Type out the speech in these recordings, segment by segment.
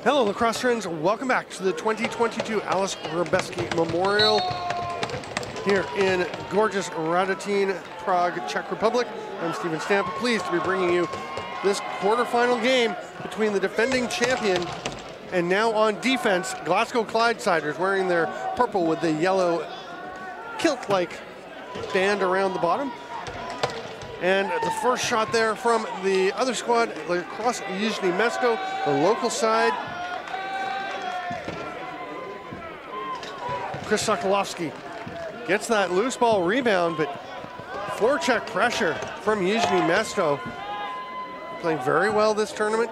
Hello, lacrosse friends. Welcome back to the 2022 Alice Hrabeski Memorial here in gorgeous Radotin, Prague, Czech Republic. I'm Steven Stamp, pleased to be bringing you this quarterfinal game between the defending champion and now on defense, Glasgow Clydesiders, wearing their purple with the yellow kilt-like band around the bottom. And the first shot there from the other squad, Lacrosse Yizhny Mesto, the local side. Chris Sokolovsky gets that loose ball rebound, but forecheck pressure from Yizhny Mesto. Playing very well this tournament.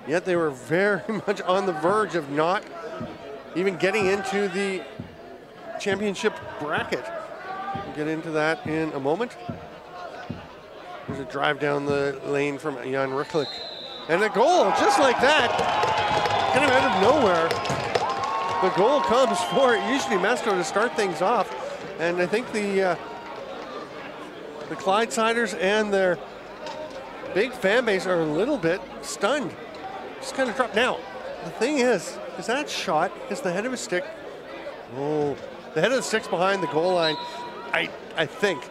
Yet they were very much on the verge of not even getting into the championship bracket. We'll get into that in a moment. There's a drive down the lane from Jan Ruklik. And a goal, just like that, kind of out of nowhere. The goal comes for Yizhny Mesto to start things off. And I think the Clydesiders and their big fan base are a little bit stunned. Just kind of dropped. Now, the thing is that shot is the head of a stick. Oh, the head of the stick's behind the goal line. I think.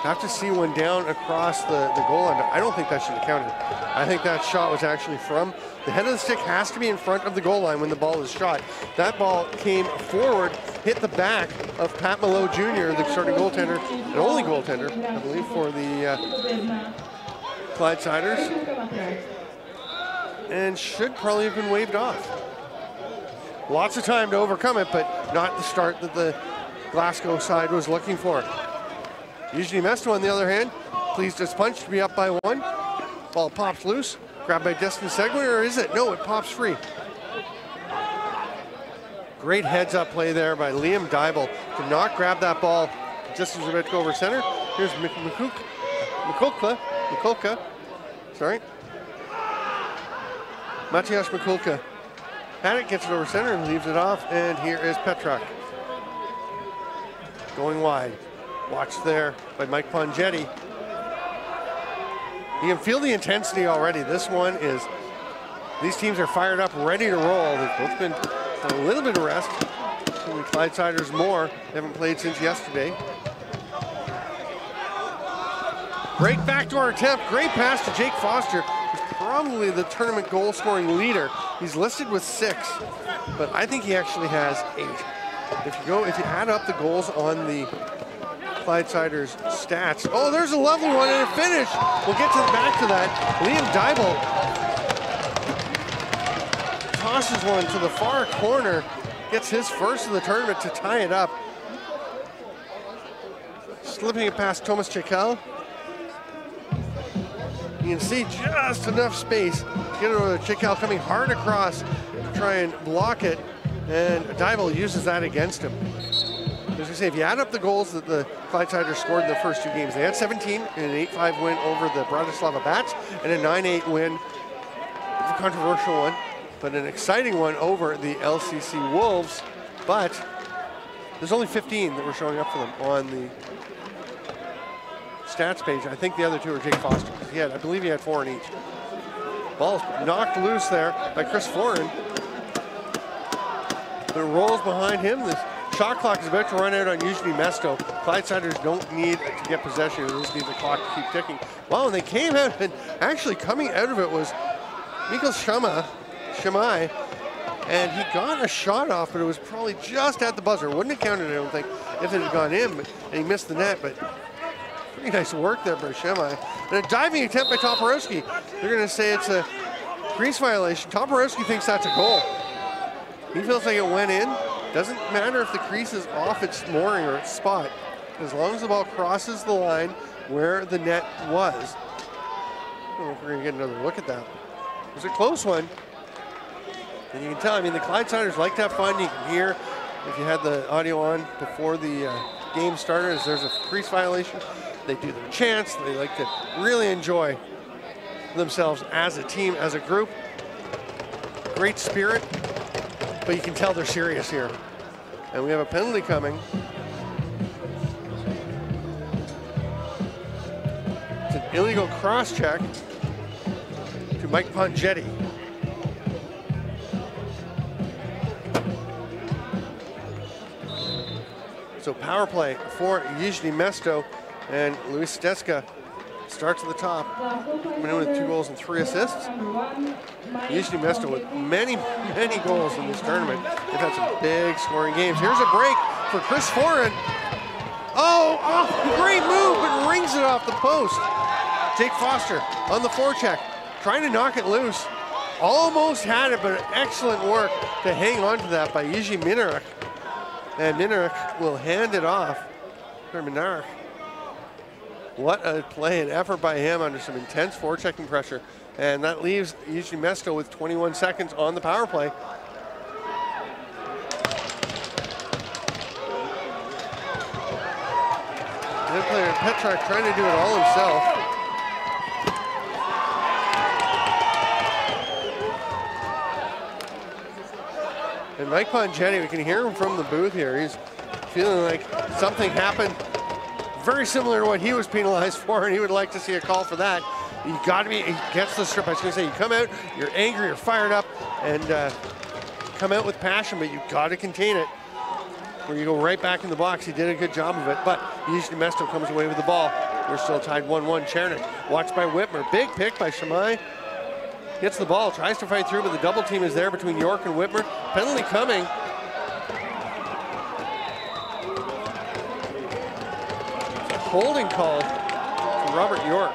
Have to see one down across the goal line. I don't think that should have counted. I think that shot was actually from the head of the stick. Has to be in front of the goal line when the ball is shot. That ball came forward, hit the back of Pat Malo Jr., the starting goaltender, and only goaltender, I believe, for the Clydesiders, and should probably have been waved off. Lots of time to overcome it, but not the start that the Glasgow side was looking for. Yizhny Mesto, on the other hand, pleased as punch to be up by one. Ball pops loose, grabbed by Destin Seguin, or is it? No, it pops free. Great heads-up play there by Liam Dybel to not grab that ball just as about to go over center. Here's Mikulka, sorry. Matias Mikulka had it, gets it over center and leaves it off, and here is Petrak. Going wide. Watched there by Mike Pongetti. You can feel the intensity already. This one is, these teams are fired up, ready to roll. They've both been on a little bit of rest. The Clydesiders more. They haven't played since yesterday. Great backdoor attempt. Great pass to Jake Foster. He's probably the tournament goal scoring leader. He's listed with 6, but I think he actually has 8. If you add up the goals on the Clydesiders stats. Oh, there's a lovely one and a finish. We'll get back to that. Liam Dybel tosses one to the far corner, gets his first of the tournament to tie it up. Slipping it past Thomas Chekel. You can see just enough space. Get it over to Chekel, coming hard across to try and block it, and Dybel uses that against him. As I say, if you add up the goals that the Clydesiders scored in the first 2 games, they had 17 in an 8-5 win over the Bratislava Bats and a 9-8 win. It's a controversial one, but an exciting one over the LCC Wolves. But there's only 15 that were showing up for them on the stats page. I think the other 2 are Jake Foster. I believe he had 4 in each. Ball's knocked loose there by Chris Florin. The rolls behind him. This shot clock is about to run out on Yizhny Mesto. Clydesiders don't need to get possession. They just need the clock to keep ticking. Wow, and they came out, and actually coming out of it was Mikhail Shamai, and he got a shot off, but it was probably just at the buzzer. Wouldn't have counted, I don't think, if it had gone in, and he missed the net, but pretty nice work there by Shamai. And a diving attempt by Toporowski. They're going to say it's a crease violation. Toporowski thinks that's a goal. He feels like it went in. Doesn't matter if the crease is off its mooring or its spot, as long as the ball crosses the line where the net was. I don't know if we're gonna get another look at that. It was a close one. And you can tell, I mean, the Clydesiders like to have fun. You can hear, if you had the audio on before the game started, as there's a crease violation. They do their chants. They like to really enjoy themselves as a team, as a group. Great spirit. But you can tell they're serious here. And we have a penalty coming. It's an illegal cross check. to Mike Pongetti. So power play for Yizhny Mesto, and Luis Steska starts at the top, coming in with 2 goals and 3 assists. Yizhny Mesto with many, many goals in this tournament. They've had some big scoring games. Here's a break for Chris Foran. Oh, great move, but rings it off the post. Jake Foster on the forecheck, trying to knock it loose. Almost had it, but excellent work to hang on to that by Yiji Minarek. And Minarek will hand it off for Minarek. What a play and effort by him under some intense forechecking pressure. And that leaves Yizhny Mesto with 21 seconds on the power play. Good player Petrak trying to do it all himself. And Mike Pongetti, we can hear him from the booth here. He's feeling like something happened very similar to what he was penalized for, and he would like to see a call for that. You got to be, he gets the strip. I was going to say, you come out, you're angry, you're fired up, and come out with passion, but you've got to contain it. Or you go right back in the box. He did a good job of it, but Yizhny Mesto comes away with the ball. We're still tied 1-1. Chernick watched by Whitmer. Big pick by Shamai. Gets the ball, tries to fight through, but the double team is there between York and Whitmer. Penalty coming. Holding call for Robert York.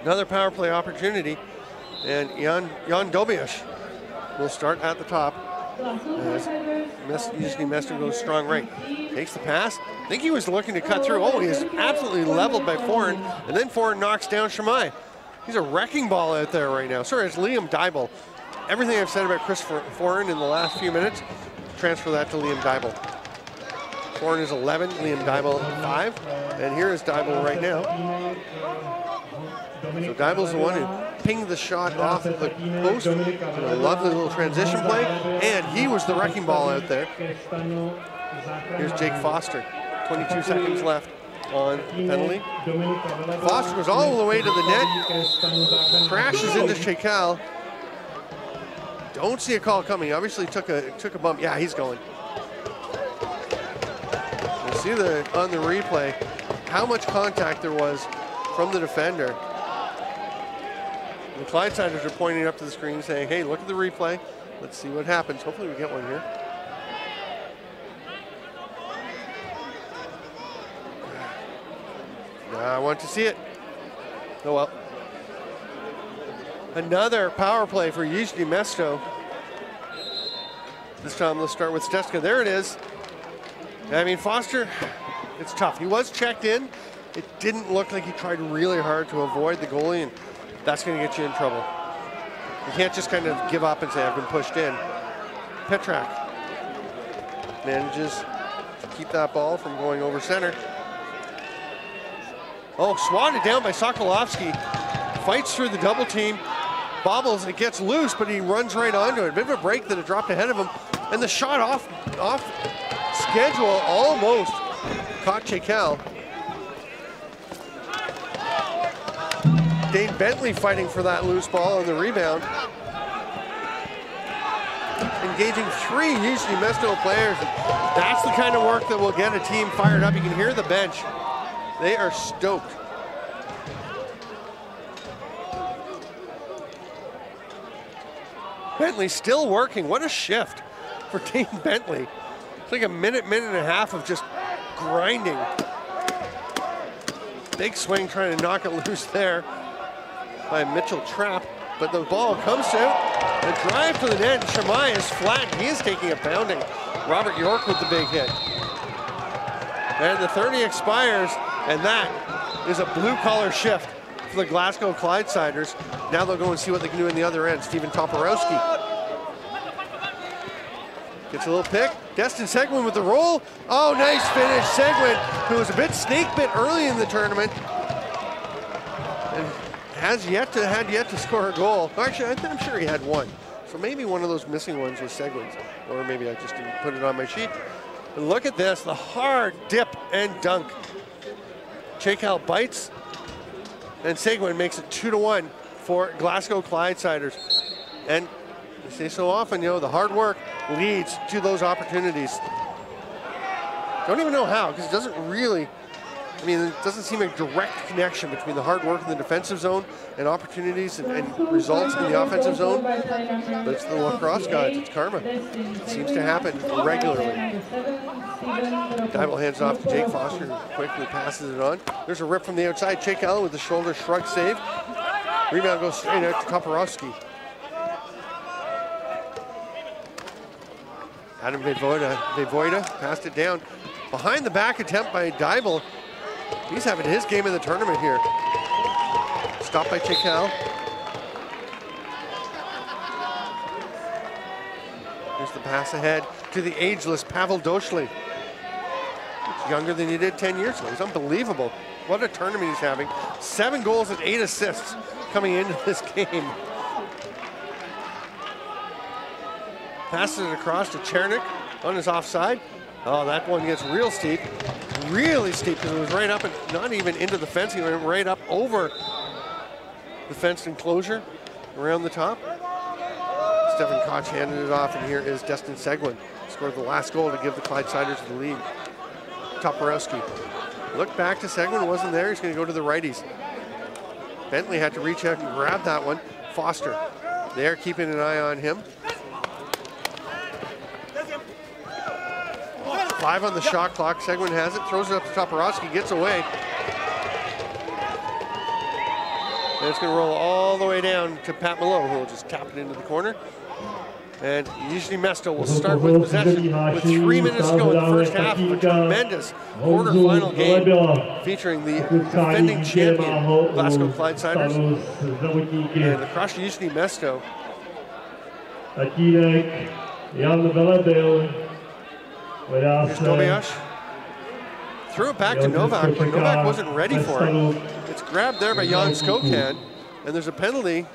Another power play opportunity, and Jan Dobiash will start at the top as Yizhny Mesto goes strong right. Takes the pass. I think he was looking to cut through. Oh, he is absolutely leveled by Foran, and then Foran knocks down Shamai. He's a wrecking ball out there right now. Sorry, it's Liam Dybel. Everything I've said about Chris Foran in the last few minutes, transfer that to Liam Dybel. Foran is 11, Liam Dybel 5, and here is Dybel right now. So Dybel's the one who pinged the shot off the post. A lovely little transition play, and he was the wrecking ball out there. Here's Jake Foster. 22 seconds left on the penalty. Foster goes all the way to the net, crashes into Shekal. Don't see a call coming. Obviously took a bump. Yeah, he's going. You see on the replay how much contact there was from the defender. The Clydesiders are pointing up to the screen saying, hey, look at the replay. Let's see what happens. Hopefully we get one here. I want to see it. Oh well. Another power play for Yizhny Mesto. This time let's start with Steska. There it is. I mean, Foster, it's tough. He was checked in. It didn't look like he tried really hard to avoid the goalie, and that's going to get you in trouble. You can't just kind of give up and say, I've been pushed in. Petrak manages to keep that ball from going over center. Oh, swatted down by Sokolovsky. Fights through the double team. Bobbles, and it gets loose, but he runs right onto it. A bit of a break that had dropped ahead of him. And the shot off schedule almost caught Shekal. Dane Bentley fighting for that loose ball on the rebound. Engaging 3 Yizhny Mesto players. That's the kind of work that will get a team fired up. You can hear the bench. They are stoked. Bentley still working. What a shift for Dane Bentley. It's like a minute and a half of just grinding. Big swing trying to knock it loose there by Mitchell Trapp, but the ball comes out. The drive to the net, and Shamai is flat. He is taking a pounding. Robert York with the big hit. And the 30 expires, and that is a blue-collar shift for the Glasgow Clydesiders. Now they'll go and see what they can do in the other end. Steven Toporowski gets a little pick. Destin Seguin with the roll. Oh, nice finish. Seguin, who was a bit snake bit early in the tournament. And had yet to score a goal. Actually, I'm sure he had one. So maybe one of those missing ones was Seguin's, or maybe I just didn't put it on my sheet. But look at this, the hard dip and dunk. Chaycal bites, and Seguin makes it 2-1 for Glasgow Clydesiders. And I say so often, you know, the hard work leads to those opportunities. Don't even know how, because it doesn't really, I mean, it doesn't seem a direct connection between the hard work in the defensive zone and opportunities and results in the offensive zone. But it's the lacrosse gods, it's karma. It seems to happen regularly. Dybel hands off to Jake Foster and quickly passes it on. There's a rip from the outside. Chaycal with the shoulder shrug save. Rebound goes straight out to Toporowski. Adam Voivoda passed it down. Behind the back attempt by Dybel. He's having his game of the tournament here. Stopped by Chaycal. Here's the pass ahead to the ageless Pavel Doshli. He's younger than he did 10 years ago. He's unbelievable. What a tournament he's having. 7 goals and 8 assists coming into this game. Passes it across to Chernik on his offside. Oh, that one gets real steep. Really steep, because it was right up and not even into the fence. He went right up over the fenced enclosure around the top. Stefan Koch handed it off, and here is Destin Seguin. Scored the last goal to give the Clydesiders the lead. Toporowski. Look back to Seguin, wasn't there. He's going to go to the righties. Bentley had to reach out and grab that one. Foster there, keeping an eye on him. 5 on the shot clock. Seguin has it, throws it up to Toporowski, gets away. And it's going to roll all the way down to Pat Malone, who will just tap it into the corner. And Nizhny Mesto will start with possession with 3 minutes to go in the first half of a tremendous quarterfinal game featuring the defending champion Glasgow Clydesiders and the crushed Nizhny Mesto. Here's Tobias. Threw it back to Novak, but Novak wasn't ready for it. It's grabbed there by Jan Skokan, and there's a penalty.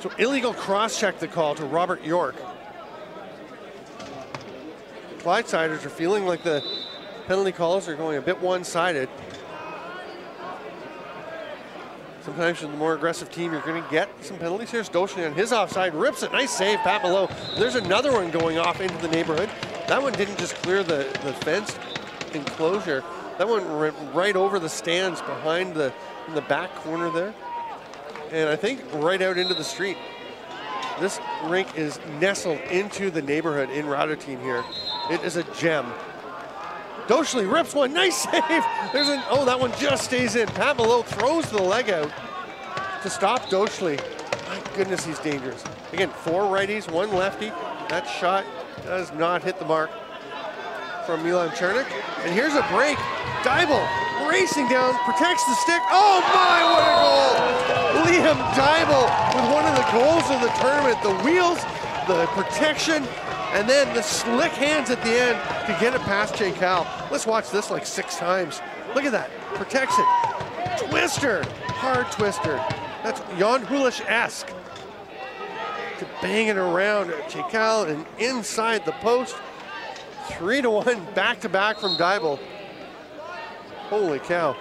So illegal cross-check the call to Robert York. Clydesiders are feeling like the penalty calls are going a bit one-sided. Sometimes with the more aggressive team, you're going to get some penalties. Here's Doshli on his offside, rips it, nice save, Pat Malone. There's another one going off into the neighborhood. That one didn't just clear the fenced enclosure. That one went right over the stands behind in the back corner there. And I think right out into the street. This rink is nestled into the neighborhood in Radotin here. It is a gem. Doshli rips one, nice save. Oh, that one just stays in. Pat Malone throws the leg out to stop Doshli. My goodness, he's dangerous. Again, 4 righties, 1 lefty. That shot does not hit the mark from Milan Chernik. And here's a break. Dybel racing down, protects the stick. Oh my, what a goal! Liam Dybel with one of the goals of the tournament. The wheels, the protection, and then the slick hands at the end to get it past Chaycal. Let's watch this like 6 times. Look at that, protects it. Twister, hard twister. That's Jan Hulish-esque. To bang it around Chaycal and inside the post. 3-1 back-to-back from Dybel. Holy cow.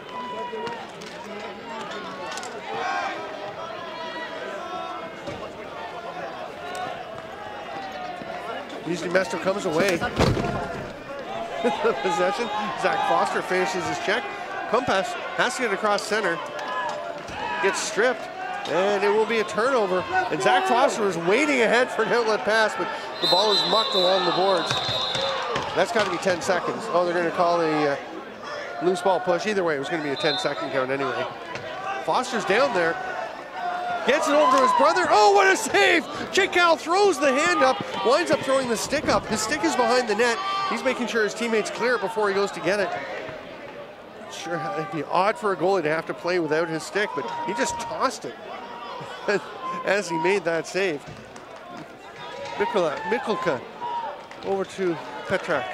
Nizhny Mesto comes away. The possession. Zach Foster finishes his check. Kumpas has to get across center. Gets stripped, and it will be a turnover. And Zach Foster is waiting ahead for an outlet pass, but the ball is mucked along the boards. That's got to be 10 seconds. Oh, they're going to call a loose ball push. Either way, it was going to be a 10-second count anyway. Foster's down there. Gets it over to his brother. Oh, what a save! Chaycal throws the hand up, winds up throwing the stick up. His stick is behind the net. He's making sure his teammates clear it before he goes to get it. Not sure how it'd be odd for a goalie to have to play without his stick, but he just tossed it. as he made that save. Mikulka over to Petrak.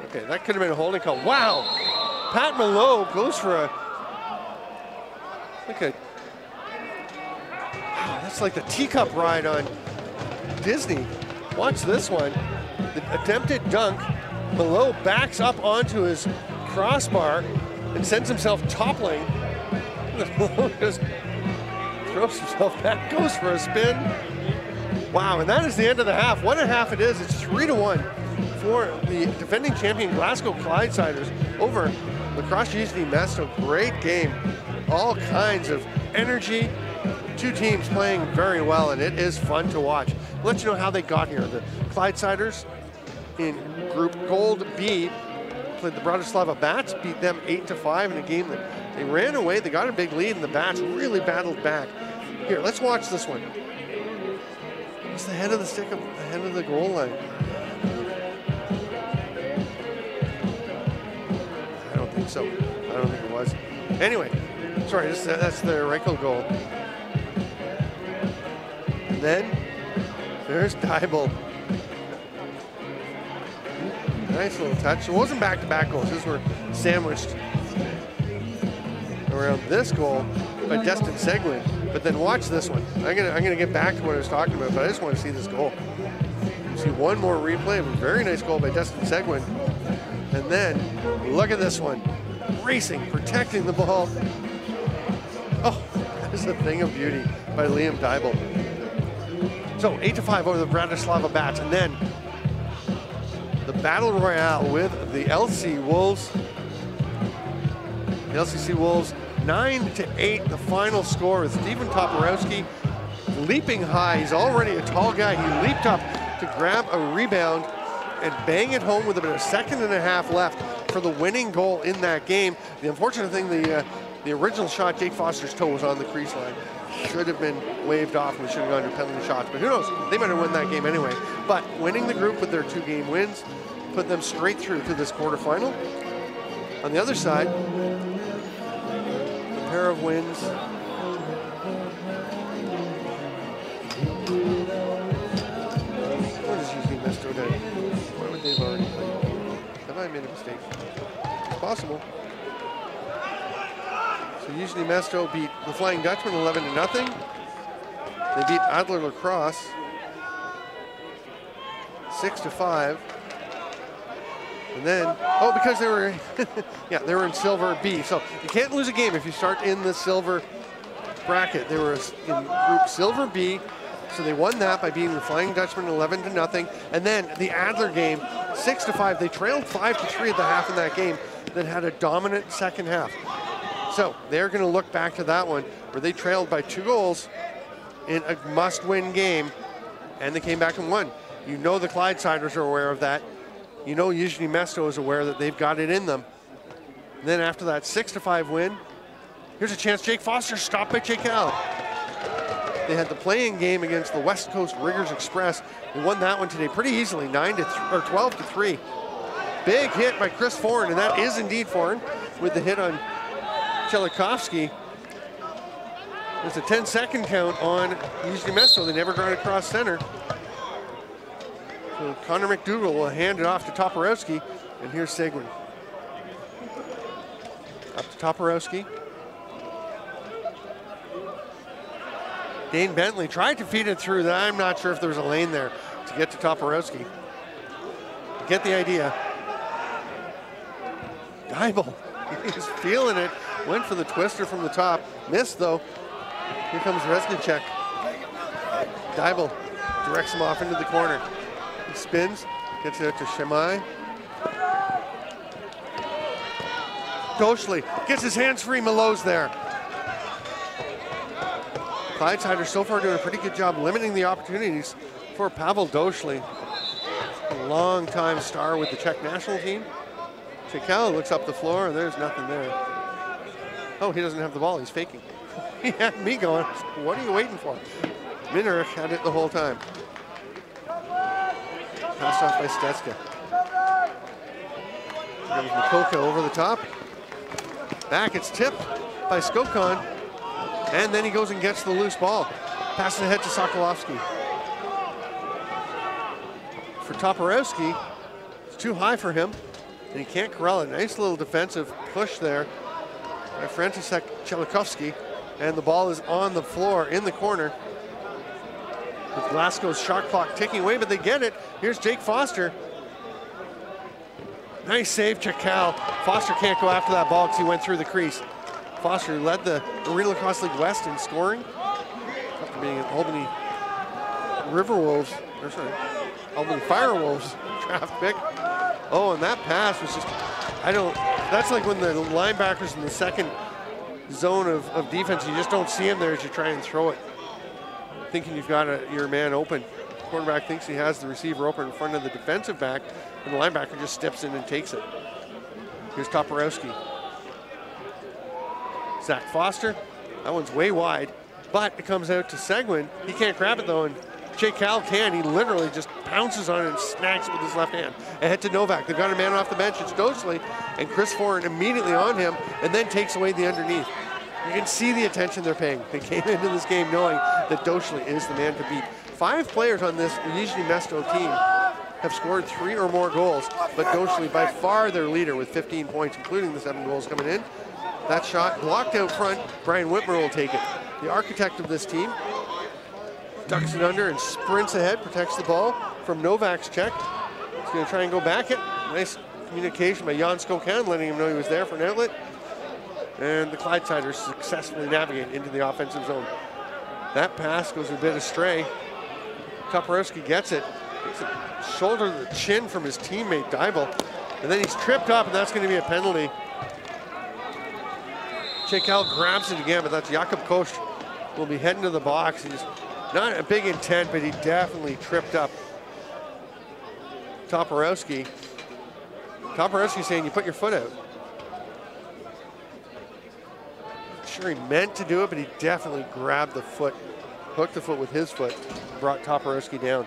Okay, that could have been a holding call. Wow! Pat Malo goes for a, wow, that's like the teacup ride on Disney. Watch this one. The attempted dunk. Malo backs up onto his crossbar and sends himself toppling. Malo just throws himself back, goes for a spin. Wow, and that is the end of the half. What a half it is. It's 3-1 for the defending champion Glasgow Clydesiders over La Crosse Nizhny Mesto. Great game. All kinds of energy. Two teams playing very well, and it is fun to watch. I'll let you know how they got here. The Clydesiders in Group Gold B played the Bratislava Bats, beat them 8-5 in a game that they ran away. They got a big lead, and the Bats really battled back. Here, let's watch this one. It's the head of the stick, the head of the goal line. I don't think so. I don't think it was. Anyway, sorry, that's the Reichel goal. And then there's Deibel. Nice little touch. It wasn't back-to-back goals. These were sandwiched around this goal by Destin Seguin. But then watch this one. I'm gonna get back to what I was talking about, but I just want to see this goal. See one more replay of a very nice goal by Destin Seguin. And then look at this one. Racing, protecting the ball. Oh, that is a thing of beauty by Liam Deibel. So 8-5 over the Bratislava Bats, and then the battle royale with the LC Wolves. The LCC Wolves 9-8, the final score with Stephen Toporowski leaping high. He's already a tall guy. He leaped up to grab a rebound and bang it home with about a second and a half left for the winning goal in that game. The unfortunate thing, the original shot, Jake Foster's toe was on the crease line. Should have been waved off, and we should have gone to penalty shots, but who knows? They might have won that game anyway. But winning the group with their 2-game wins put them straight through to this quarterfinal. On the other side, a pair of wins. What is Nizhny Mesto doing? Why would they have already played? Have I made a mistake? It's possible. So Nizhny Mesto beat the Flying Dutchman 11-0. They beat Adler Lacrosse 6-5. And then, oh, because they were, yeah, they were in Silver B. So you can't lose a game if you start in the silver bracket. They were in Group Silver B, so they won that by beating the Flying Dutchman 11-0. And then the Adler game, 6-5. They trailed 5-3 at the half in that game that had a dominant second half. So they're going to look back to that one where they trailed by 2 goals in a must-win game, and they came back and won. You know the Clydesiders are aware of that. You know Nizhny Mesto is aware that they've got it in them. And then after that 6-5 win, here's a chance. Jake Foster stopped by Cheikal. They had the playing game against the West Coast Riggers Express. They won that one today pretty easily, 12-3. Big hit by Chris Foran, and that is indeed Foran with the hit on Chelikovsky. There's a 10-second count on Nizhny Mesto. They never got across center. So Connor McDougall will hand it off to Toporowski, and here's Seguin. Up to Toporowski. Dane Bentley tried to feed it through. I'm not sure if there was a lane there to get to Toporowski. Get the idea. Deibel, he's feeling it. Went for the twister from the top. Missed though. Here comes Reznicek. Deibel directs him off into the corner. He spins, gets it out to Shemai. Doschley gets his hands free. Malo's there. Clydesiders so far doing a pretty good job limiting the opportunities for Pavel Doschley, a long-time star with the Czech national team. Cheikal looks up the floor, and there's nothing there. Oh, he doesn't have the ball. He's faking. He had me going, what are you waiting for? Minarek had it the whole time. Passed off by Stetska. Here comes Mikulka over the top. Back, it's tipped by Skokon. And then he goes and gets the loose ball. Passes ahead to Sokolovsky. For Toporowski, it's too high for him, and he can't corral it. Nice little defensive push there by František Chelikovsky, and the ball is on the floor in the corner. With Glasgow's shot clock ticking away, but they get it. Here's Jake Foster. Nice save, Chakal. Foster can't go after that ball because he went through the crease. Foster led the Arena Lacrosse League West in scoring, after being an Albany Riverwolves, or sorry, Albany Firewolves draft pick. Oh, and that pass was just, that's like when the linebackers in the second zone of defense, you just don't see him there as you try and throw it, thinking you've got your man open. Quarterback thinks he has the receiver open in front of the defensive back, and the linebacker just steps in and takes it. Here's Toporowski. Zach Foster, that one's way wide, but it comes out to Seguin. He can't grab it though, and Jake Cal can. He literally just pounces on it and snags it with his left hand. Ahead to Novak. They've got a man off the bench. It's Dosley, and Chris Foran immediately on him, and then takes away the underneath. You can see the attention they're paying. They came into this game knowing that Dosley is the man to beat. 5 players on this Nizhny Mesto team have scored 3 or more goals, but Dosley by far their leader with 15 points, including the 7 goals coming in. That shot blocked out front. Brian Whitmer will take it. The architect of this team ducks it under and sprints ahead, protects the ball from Novak's check. He's going to try and go back it. Nice communication by Jan Skokan, letting him know he was there for an outlet. And the Clydesiders successfully navigate into the offensive zone. That pass goes a bit astray. Toporowski gets it. Takes a shoulder to the chin from his teammate, Dybel. And then he's tripped up, and that's going to be a penalty. Chakal grabs it again, but that's Jakob Koch. Will be heading to the box. He's not a big intent, but he definitely tripped up Toporowski. Toporowski saying, you put your foot out. Sure, he meant to do it, but he definitely grabbed the foot, hooked the foot with his foot, brought Toporowski down.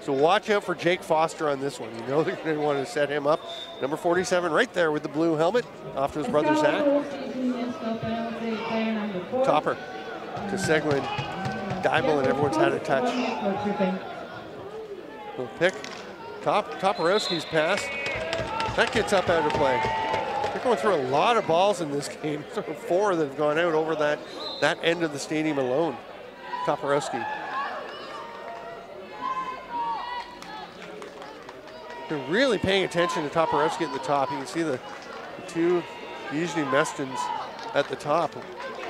So watch out for Jake Foster on this one. You know they're going to want to set him up. Number 47 right there with the blue helmet, off to his brother Zach. Topper to Seguin, Dybel, and everyone's had a touch. We'll pick Toporowski's pass. That gets up out of play. They're going through a lot of balls in this game. 4 that have gone out over that end of the stadium alone. Toporowski. They're really paying attention to Toporowski at the top. You can see the 2 Nizhny Mestons at the top.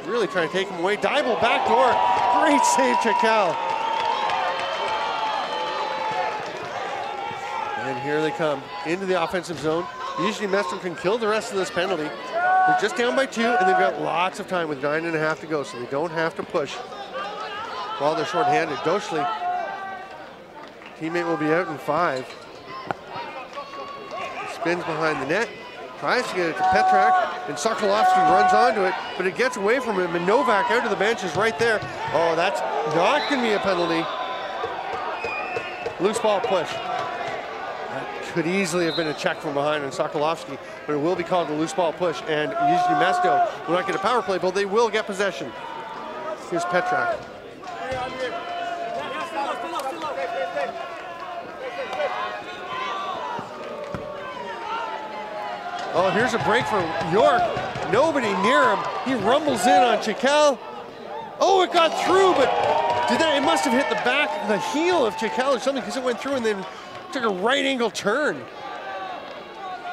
Really trying to take him away. Dybel backdoor. Great save, Chakal. And here they come into the offensive zone. Nizhny Mesto can kill the rest of this penalty. They're just down by 2, and they've got lots of time with 9.5 to go, so they don't have to push while they're shorthanded. Dosley, teammate will be out in 5. Spins behind the net, tries to get it to Petrak, and Sokolovsky runs onto it, but it gets away from him, and Novak out of the bench is right there. Oh, that's not going to be a penalty. Loose ball push. That could easily have been a check from behind on Sokolovsky, but it will be called a loose ball push, and Nizhny Mesto will not get a power play, but they will get possession. Here's Petrak. Oh, here's a break for York. Nobody near him. He rumbles in on Chakal. Oh, it got through, but it must have hit the heel of Chakal or something, because it went through and then took a right angle turn.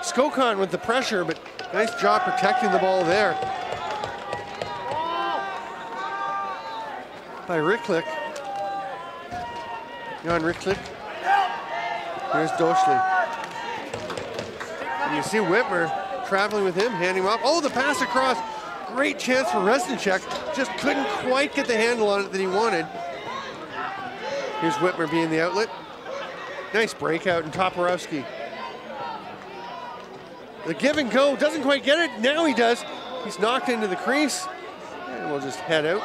Skokan with the pressure, but nice job protecting the ball there by Riklik. Jan Riklik. Here's Dosley. And you see Whitmer traveling with him, handing him off. Oh, the pass across. Great chance for Resnicek. Just couldn't quite get the handle on it that he wanted. Here's Whitmer being the outlet. Nice breakout in Toporowski. The give and go, doesn't quite get it. Now he does. He's knocked into the crease. And we'll just head out.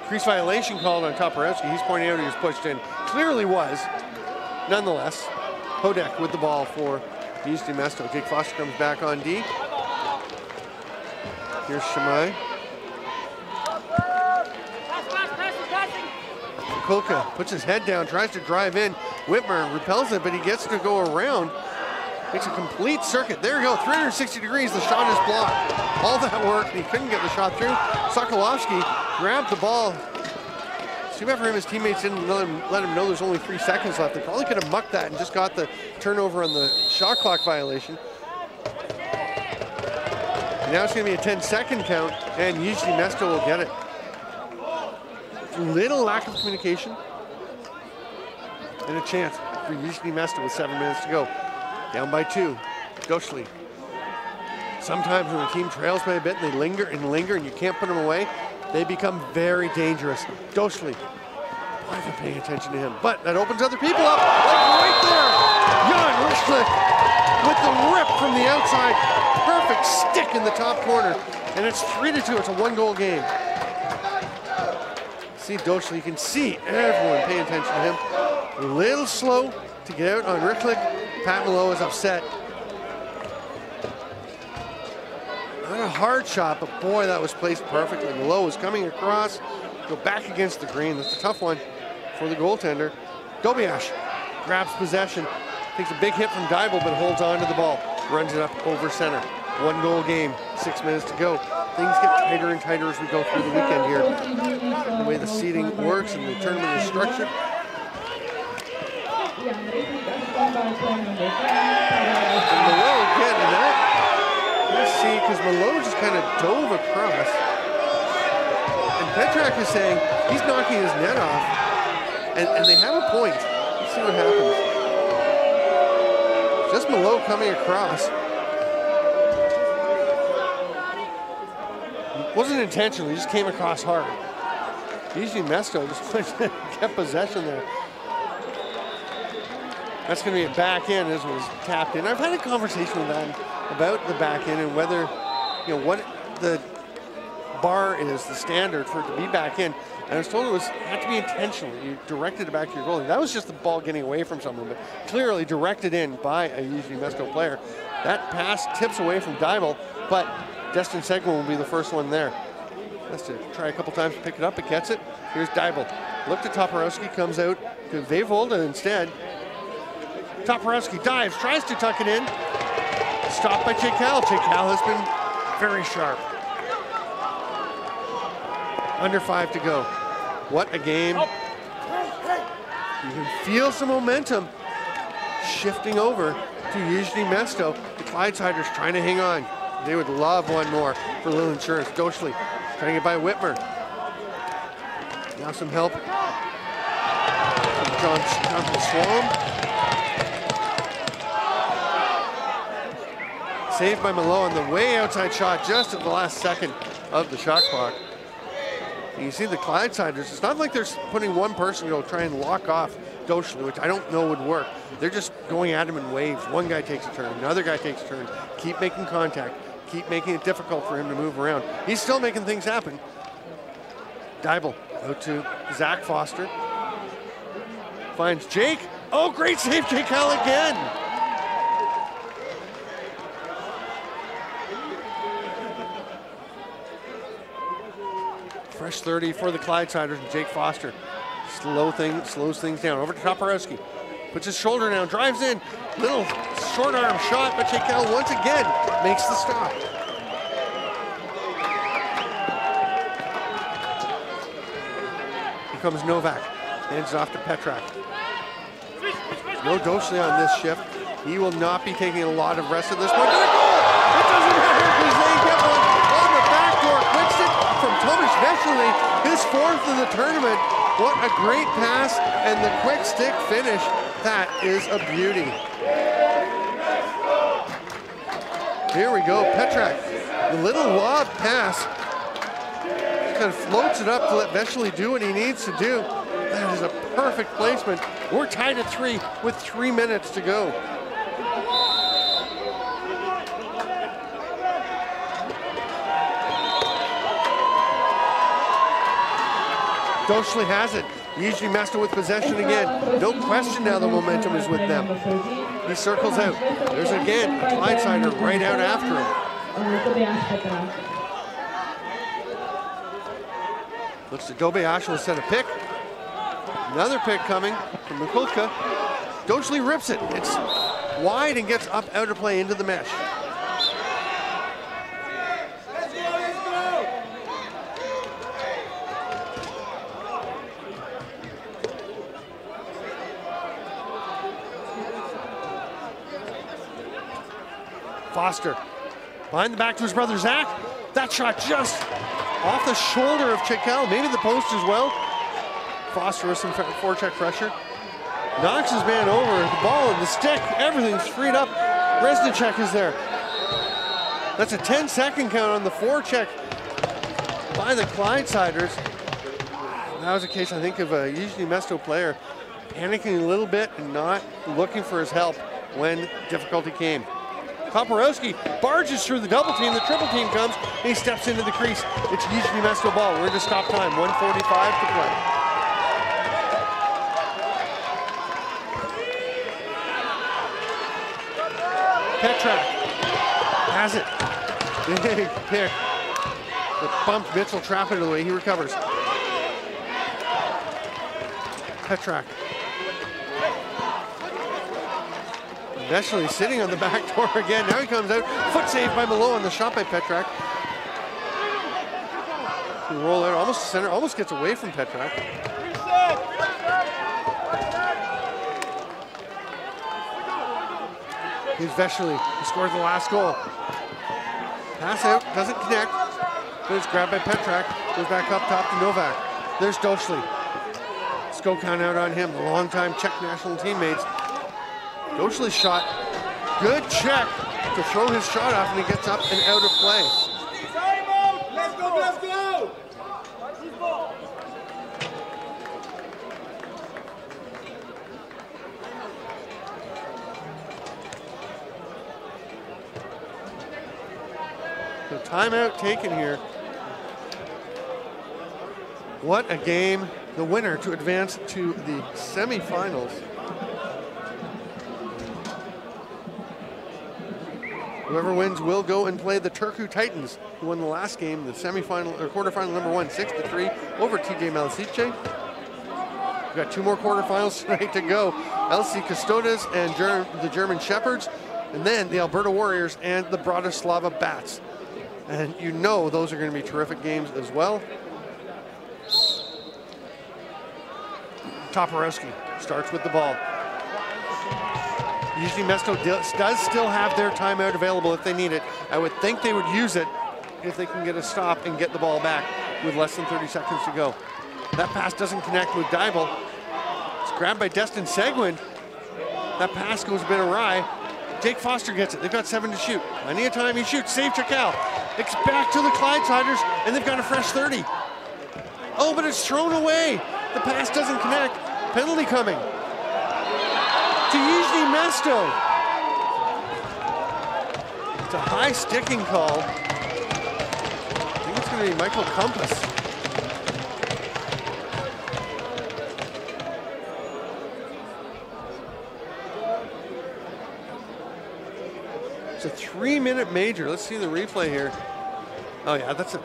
Crease violation called on Toporowski. He's pointing out he was pushed in. Clearly was. Nonetheless, Hodek with the ball for Nizhny Mesto. Jake Foster comes back on D. Here's Shamai. Kulka puts his head down, tries to drive in. Whitmer repels it, but he gets to go around. Makes a complete circuit. There you go, 360 degrees, the shot is blocked. All that work, and he couldn't get the shot through. Sokolovsky grabbed the ball. Too bad for him, his teammates didn't let him know there's only 3 seconds left. They probably could have mucked that and just got the turnover on the shot clock violation. And now it's gonna be a 10-second count, and Yuzhny Mesto will get it. Little lack of communication. And a chance for Yuzhny Mesto with 7 minutes to go. Down by 2, Doschle. Sometimes when a team trails by a bit and they linger and you can't put them away, they become very dangerous. Doschle, why are they paying attention to him? But that opens other people up, like right there. Jan Rychlik with the rip from the outside. Perfect stick in the top corner. And it's 3-2, it's a 1-goal game. See Doschle, you can see everyone paying attention to him. A little slow to get out on Rychlik. Pat Malo is upset. Not a hard shot, but boy, that was placed perfectly. Malo was coming across, go back against the green. That's a tough one for the goaltender. Dobiash grabs possession, takes a big hit from Deibel, but holds on to the ball. Runs it up over center. 1-goal game, 6 minutes to go. Things get tighter and tighter as we go through the weekend here. The way the seeding works and the tournament is structured. And Malo again, and that, let's see, because Malo just kind of dove across. And Petrak is saying he's knocking his net off, and they have a point. Let's see what happens. Just Malo coming across. Wasn't intentional, he just came across hard. Yuzhny Mesto just kept possession there. That's going to be a back end as it was tapped in. I've had a conversation with them about the back end and whether, you know, what the bar is, the standard for it to be back in. And I was told it had to be intentional. You directed it back to your goalie. That was just the ball getting away from someone, but clearly directed in by a Yuzhny Mesto player. That pass tips away from Deibel, but Destin Seguin will be the first one there. Has to try a couple times to pick it up, but gets it. Here's Deibel. Look to Toporowski, comes out to Vejvolda instead. Toporowski dives, tries to tuck it in. Stopped by Chekal. Chekal has been very sharp. Under 5 to go. What a game. You can feel some momentum shifting over to Yuzhny Mesto. The Clydesiders trying to hang on. They would love one more for Little Insurance. Doschle trying to get by Whitmer. Now some help from Jonathan Swam. Saved by Malo on the way outside shot just at the last second of the shot clock. And you see the Clydesiders, it's not like they're putting one person to go try and lock off Doschle, which I don't know would work. They're just going at him in waves. One guy takes a turn, another guy takes a turn. Keep making contact, keep making it difficult for him to move around. He's still making things happen. Deibel out to Zach Foster. Finds Jake. Oh, great save, Jake Hall again. Fresh 30 for the Clydesiders and Jake Foster. Slows things down. Over to Toporowski. Puts his shoulder down, drives in. Little short arm shot, but Chekal once again makes the stop. Here comes Novak. Hands it off to Petrak. No Doschle on this shift. He will not be taking a lot of rest at this point. It doesn't matter because they get one on the backdoor. Quick stick from Tomas Vesely, his 4th of the tournament. What a great pass and the quick stick finish. That is a beauty. Here we go, Petrak. The little lob pass. Kind of floats it up to let Vesely do what he needs to do. That is a perfect placement. We're tied at 3 with 3 minutes to go. Doschle has it. Yuzhny Mesto with possession again. No question now the momentum is with them. He circles out. There's again a Clydesider right out after him. Looks to Dobeash will set a pick. Another pick coming from Mikulka. Dochely rips it. It's wide and gets up out of play into the mesh. Foster behind the back to his brother Zach. That shot just off the shoulder of Chikel, maybe the post as well. Foster with some forecheck pressure. Knocks his man over, the ball and the stick, everything's freed up. Reznicek is there. That's a 10-second count on the forecheck by the Clydesiders. That was a case, I think, of a Yuzhny Mesto player panicking a little bit and not looking for his help when difficulty came. Toporowski barges through the double team, the triple team comes, and he steps into the crease. It's Yuzhny Mesto ball. We're into stop time, 1:45 to play. Petrak has it. Big pick. The bumped Mitchell Trap into the way. He recovers. Petrak. Eventually sitting on the back door again. Now he comes out. Foot saved by Malo on the shot by Petrak. He roll out almost to center. Almost gets away from Petrak. Here's Vesely, he scores the last goal. Pass out, doesn't connect, but it's grabbed by Petrak, goes back up top to Novak. There's Dochely. Skokan out on him, the longtime Czech national teammates. Dochely's shot, good check to throw his shot off, and he gets up and out of play. Let's go, let's go! So timeout taken here. What a game. The winner to advance to the semifinals. Whoever wins will go and play the Turku Titans, who won the last game, the semifinal or quarterfinal number 1, 6-3 over TJ Malisice. We've got 2 more quarterfinals tonight to go. LC Custodes and the German Shepherds, and then the Alberta Warriors and the Bratislava Bats. And you know those are going to be terrific games as well. Toporowski starts with the ball. Yuzhny Mesto does still have their timeout available if they need it. I would think they would use it if they can get a stop and get the ball back with less than 30 seconds to go. That pass doesn't connect with Deibel. It's grabbed by Destin Seguin. That pass goes a bit awry. Jake Foster gets it. They've got 7 to shoot. Plenty of time. He shoots. Save Chikel. It's back to the Clydesiders, and they've got a fresh 30. Oh, but it's thrown away. The pass doesn't connect. Penalty coming to Yuzhny Mesto. It's a high sticking call. I think it's going to be Michael Compass. It's a 3-minute major. Let's see the replay here. Oh yeah, that's a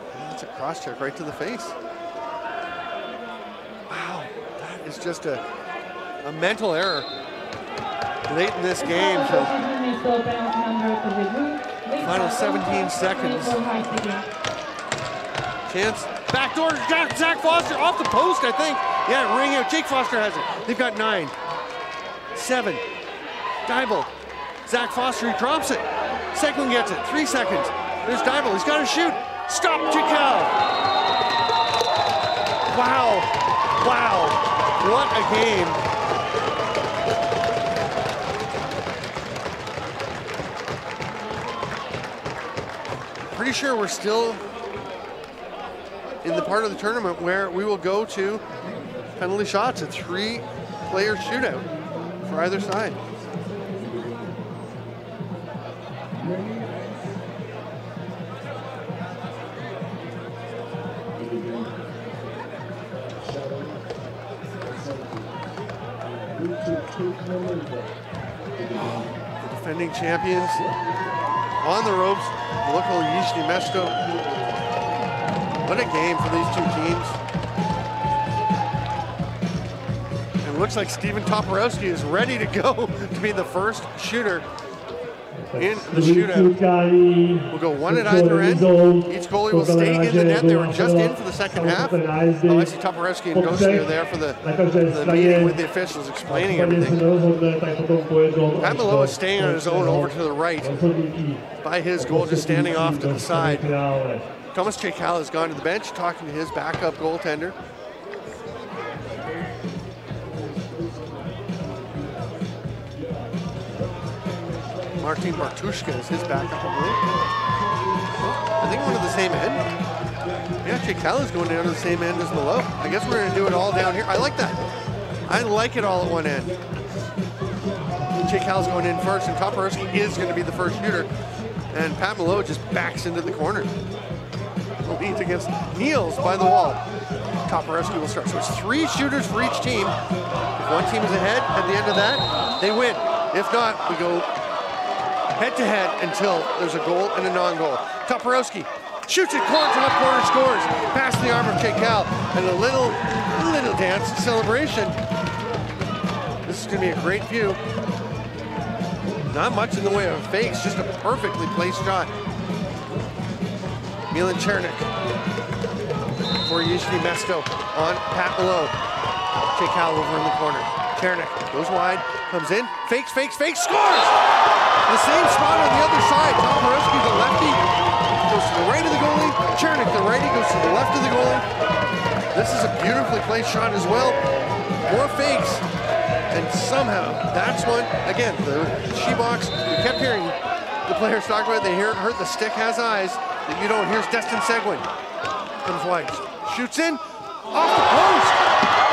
cross check right to the face. Wow, that is just a mental error late in this game. So final 17 seconds. Chance, backdoor, Zach Foster off the post, I think. Yeah, ring out. Jake Foster has it. They've got 9, 7. Deibel. Zach Foster, he drops it. Seguin gets it, 3 seconds. There's Deibel, he's got to shoot. Stop, Chikel. Wow, wow, what a game. Pretty sure we're still in the part of the tournament where we will go to penalty shots, a 3-player shootout for either side. The defending champions on the ropes, local Yuzhny Mesto. What a game for these two teams. it looks like Steven Toporowski is ready to go to be the first shooter in the shootout. We'll go one at either end. Each goalie will stay in the net. They were just in for the second half. Oh, I see Toporowski and Doshny are there for the meeting with the officials explaining everything. Pat Malo is staying on his own over to the right by his goal, just standing off to the side. Thomas Chekal has gone to the bench, talking to his backup goaltender. Martin Bartushka is his backup, I believe. I think one of the same end. Yeah, Chekal is going down to the same end as Malo. I guess we're going to do it all down here. I like that. I like it all at one end. Chekal's going in first, and Toporowski is going to be the first shooter. And Pat Malo just backs into the corner. Leads against Niels by the wall. Toporowski will start. So it's 3 shooters for each team. If one team is ahead at the end of that, they win. If not, we go head-to-head until there's a goal and a non-goal. Toporowski shoots it, top corner, scores. Past the arm of Chekal, and a little dance celebration. This is going to be a great view. Not much in the way of fakes, just a perfectly placed shot. Milan Chernik for Yuzhny Mesto on Pat Malo. Chekal over in the corner. Chernik goes wide, comes in, fakes, scores! The same spot on the other side. Toporowski, the lefty, goes to the right of the goalie. Chernik, the righty, goes to the left of the goalie. This is a beautifully placed shot as well. More fakes. And somehow, that's one, again, the she-box, we kept hearing the players talk about it. They heard the stick has eyes that you don't. Here's Destin Seguin. Comes wide, shoots in, off the post.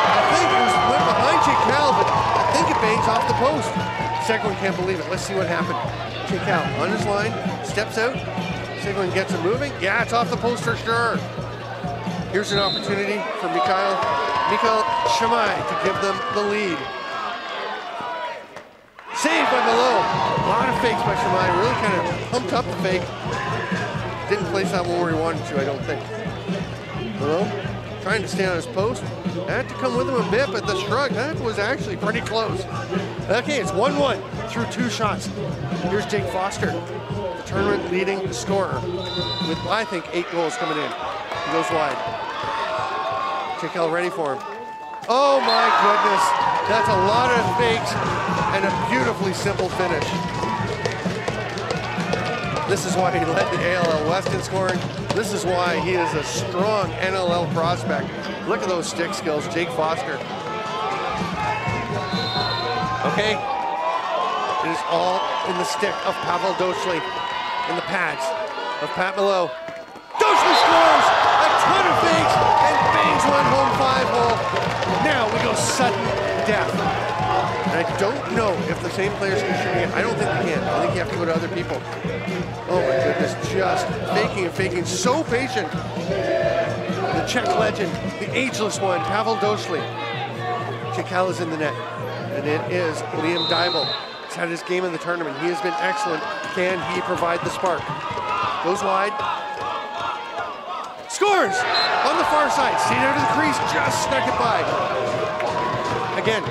I think it went behind Chekal, but I think it bangs off the post. Seguin can't believe it. Let's see what happened. Chekal on his line, steps out. Seguin gets it moving. Yeah, it's off the post for sure. Here's an opportunity for Mikhail Shamai to give them the lead. Saved by Malo. A lot of fakes by Shamai. Really kind of pumped up the fake. Didn't place that one where he wanted to, I don't think. Malo trying to stay on his post. Had to come with him a bit, but the shrug, that was actually pretty close. Okay, it's 1-1 through 2 shots. Here's Jake Foster, the tournament leading scorer, with, I think, 8 goals coming in. He goes wide. Chekal ready for him. Oh my goodness, that's a lot of fakes and a beautifully simple finish. This is why he led the ALL West in scoring. This is why he is a strong NLL prospect. Look at those stick skills, Jake Foster. Okay, it is all in the stick of Pavel Doshly, in the pads of Pat Malo. Doshly scores a ton of fakes and bangs one home 5-hole. Now we go sudden death. And I don't know if the same players can shoot again. I don't think they can. I think you have to go to other people. Oh my goodness, just faking and faking. So patient. The Czech legend, the ageless one, Pavel Doshly. Chekal is in the net. And it is Liam Deibel. He's had his game in the tournament. He has been excellent. Can he provide the spark? Goes wide. Scores! On the far side. Stayed out of the crease. Just snuck it by. Again,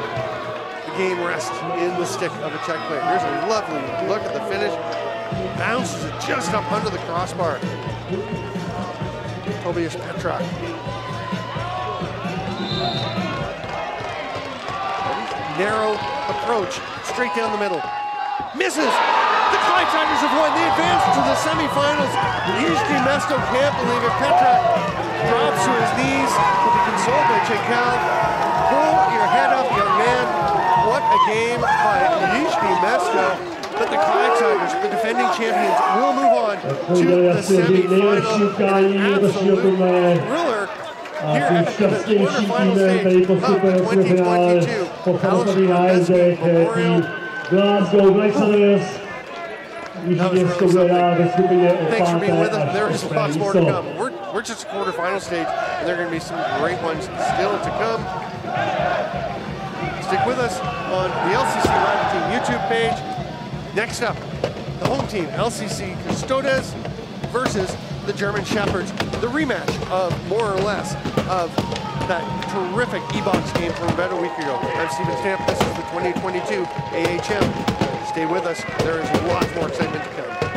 the game rests in the stick of a Czech player. Here's a lovely look at the finish. Bounces it just up under the crossbar. Tobias Petrak. Narrow approach, straight down the middle. Misses! The Clydesiders have won. They advance to the semifinals. Yuzhny Mesto can't believe it. Petrak drops to his knees. Will be consoled by Chekal. Hold your head up, young man. What a game by Yuzhny Mesto. But the Clydesiders, the defending champions, will move on to the semifinal in an absolute thriller here at the quarterfinal stage of the 2022 Alexander Memorial. Glasgow, Clydesiders. That was really something. Thanks for being with us. There is lots more to come. We're just at the quarterfinal stage, and there are going to be some great ones still to come. Stick with us on the LCC Live Team YouTube page. Next up, the home team, LCC Custodes versus the German Shepherds. The rematch of more or less of that terrific E-Box game from about a week ago. I'm Steven Stamp. This is the 2022 AHM. Stay with us. There is lots more excitement to come.